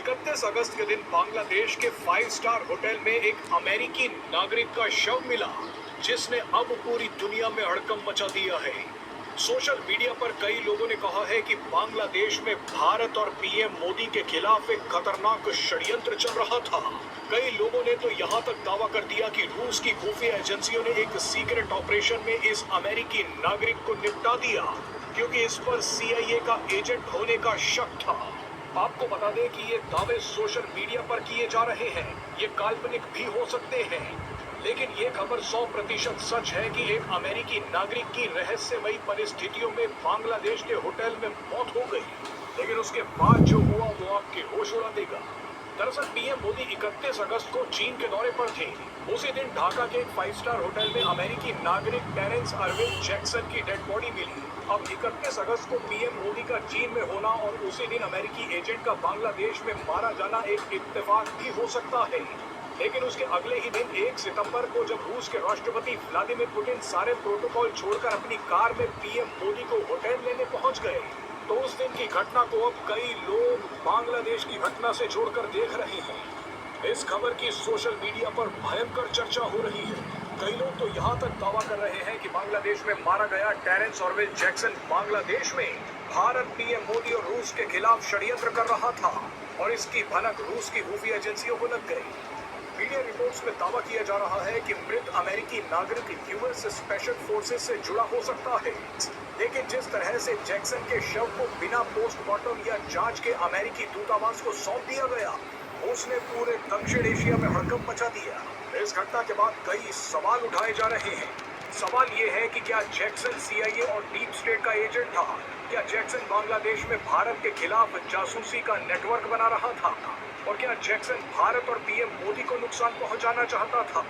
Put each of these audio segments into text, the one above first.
31 अगस्त के दिन बांग्लादेश के 5 स्टार होटल में एक अमेरिकी नागरिक का शव मिला, जिसने अब पूरी दुनिया में हड़कंप मचा दिया है। सोशल मीडिया पर कई लोगों ने कहा है कि बांग्लादेश में भारत और पीएम मोदी के खिलाफ एक खतरनाक षड्यंत्र चल रहा था। कई लोगों ने तो यहां तक दावा कर दिया कि रूस की खुफिया एजेंसियों ने एक सीक्रेट ऑपरेशन में इस अमेरिकी नागरिक को निपटा दिया, क्योंकि इस पर सीआईए का एजेंट होने का शक था। आपको बता दें कि ये दावे सोशल मीडिया पर किए जा रहे हैं, ये काल्पनिक भी हो सकते हैं, लेकिन ये खबर 100% सच है कि एक अमेरिकी नागरिक की रहस्यमयी परिस्थितियों में बांग्लादेश के होटल में मौत हो गई। लेकिन उसके बाद जो हुआ वो आपके होश उड़ा देगा। दरअसल पीएम मोदी 31 अगस्त को चीन के दौरे पर थे। उसी दिन ढाका के एक 5 स्टार होटल में अमेरिकी नागरिक टेरेंस अर्विन जैक्सन की डेड बॉडी मिली। अब 31 अगस्त को पीएम मोदी का चीन में होना और उसी दिन अमेरिकी एजेंट का बांग्लादेश में मारा जाना एक इत्तेफाक भी हो सकता है। लेकिन उसके अगले ही दिन 1 सितंबर को जब रूस के राष्ट्रपति व्लादिमीर पुतिन सारे प्रोटोकॉल छोड़कर अपनी कार में पीएम मोदी को होटल लेने पहुंच गए, तो उस दिन की घटना को अब कई लोग बांग्लादेश की घटना से जोड़कर देख रहे हैं। इस खबर की सोशल मीडिया पर भयंकर चर्चा हो रही है। कई लोग तो यहाँ तक दावा कर रहे हैं कि बांग्लादेश में मारा गया टेरेंस अर्विन जैक्सन बांग्लादेश में भारत, पीएम मोदी और रूस के खिलाफ षड्यंत्र कर रहा था और इसकी भनक रूस की खुफिया एजेंसियों को लग गई। मीडिया रिपोर्ट्स में दावा किया जा रहा है कि मृत अमेरिकी नागरिक यूएस स्पेशल फोर्सेस से जुड़ा हो सकता है, लेकिन जिस तरह से जैक्सन के शव को बिना पोस्टमार्टम या जांच के अमेरिकी दूतावास को सौंप दिया गया, उसने पूरे दक्षिण एशिया में हड़कंप मचा दिया। इस घटना के बाद कई सवाल उठाए जा रहे हैं। सवाल ये है कि क्या जैक्सन सीआईए और डीप स्टेट का एजेंट था? क्या जैक्सन बांग्लादेश में भारत के खिलाफ जासूसी का नेटवर्क बना रहा था? और क्या जैक्सन भारत और पीएम मोदी को नुकसान पहुंचाना चाहता था?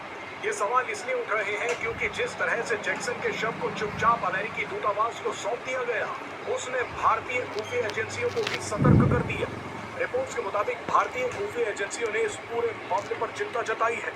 ये सवाल इसलिए उठ रहे हैं क्योंकि जिस तरह से जैक्सन के शव को चुपचाप अमेरिकी दूतावास को सौंप दिया गया, उसने भारतीय खुफिया एजेंसियों को भी सतर्क कर दिया। रिपोर्ट्स के मुताबिक भारतीय खुफिया एजेंसियों ने इस पूरे मामले पर चिंता जताई है।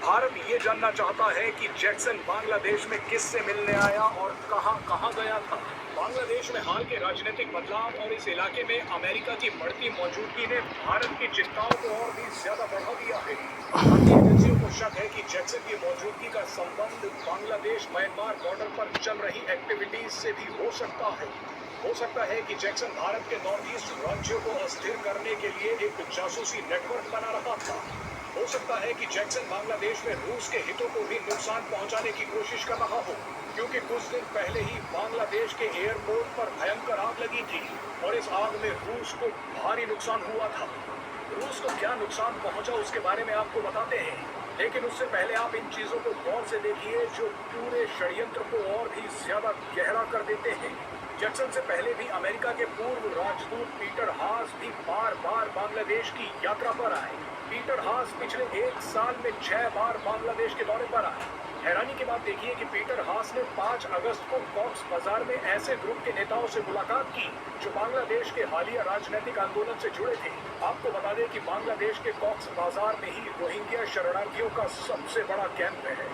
भारत ये जानना चाहता है कि जैक्सन बांग्लादेश में किससे मिलने आया और कहां गया था। बांग्लादेश में हाल के राजनीतिक बदलाव और इस इलाके में अमेरिका की बढ़ती मौजूदगी ने भारत की चिंताओं को और भी ज्यादा बढ़ा दिया है। भारतीय एजेंसियों को शक है कि जैक्सन की मौजूदगी का संबंध बांग्लादेश म्यांमार बॉर्डर पर चल रही एक्टिविटीज से भी हो सकता है। हो सकता है कि जैक्सन भारत के नॉर्थ ईस्ट राज्यों को अस्थिर करने के लिए एक जासूसी नेटवर्क बना रहा था। हो सकता है कि जैक्सन बांग्लादेश में रूस के हितों को भी नुकसान पहुंचाने की कोशिश कर रहा हो, क्योंकि कुछ दिन पहले ही बांग्लादेश के एयरपोर्ट पर भयंकर आग लगी थी और इस आग में रूस को भारी नुकसान हुआ था। रूस को क्या नुकसान पहुंचा उसके बारे में आपको बताते हैं, लेकिन उससे पहले आप इन चीजों को गौर से देखिए जो पूरे षड्यंत्र को और भी ज्यादा गहरा कर देते हैं। जैक्सन से पहले भी अमेरिका के पूर्व राजदूत पीटर हास भी बार बार बांग्लादेश की यात्रा पर आए। पीटर हास पिछले 1 साल में 6 बार बांग्लादेश के दौरे पर आए। हैरानी की बात देखिए कि पीटर हास ने 5 अगस्त को कॉक्स बाजार में ऐसे ग्रुप के नेताओं से मुलाकात की जो बांग्लादेश के हालिया राजनीतिक आंदोलन से जुड़े थे। आपको बता दें कि बांग्लादेश के कॉक्स बाजार में ही रोहिंग्या शरणार्थियों का सबसे बड़ा कैंप है।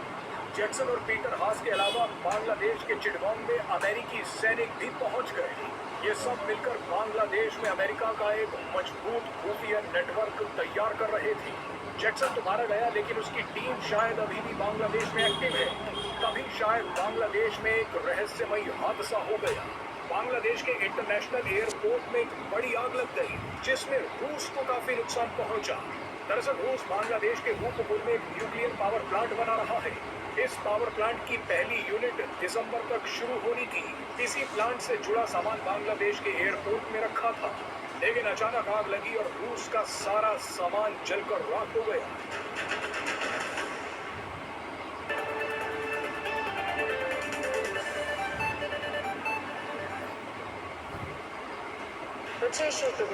जैक्सन और पीटर हास के अलावा बांग्लादेश के चिटगांव में अमेरिकी सैनिक भी पहुंच गए। ये सब मिलकर बांग्लादेश में अमेरिका का एक मजबूत खुफिया नेटवर्क तैयार कर रहे थे। जैक्सन तो मारा गया, लेकिन उसकी टीम शायद अभी भी बांग्लादेश में एक्टिव है। तभी शायद बांग्लादेश में एक रहस्यमयी हादसा हो गया। बांग्लादेश के इंटरनेशनल एयरपोर्ट में एक बड़ी आग लग गई, जिसमें रूस को काफी नुकसान पहुंचा। दरअसल रूस बांग्लादेश के ऊपपुर में एक न्यूक्लियर पावर प्लांट बना रहा है। इस पावर प्लांट की पहली यूनिट दिसंबर तक शुरू होनी थी। इसी प्लांट से जुड़ा सामान बांग्लादेश के एयरपोर्ट में रखा था, लेकिन अचानक आग लगी और रूस का सारा सामान जलकर राख हो गया। Potential for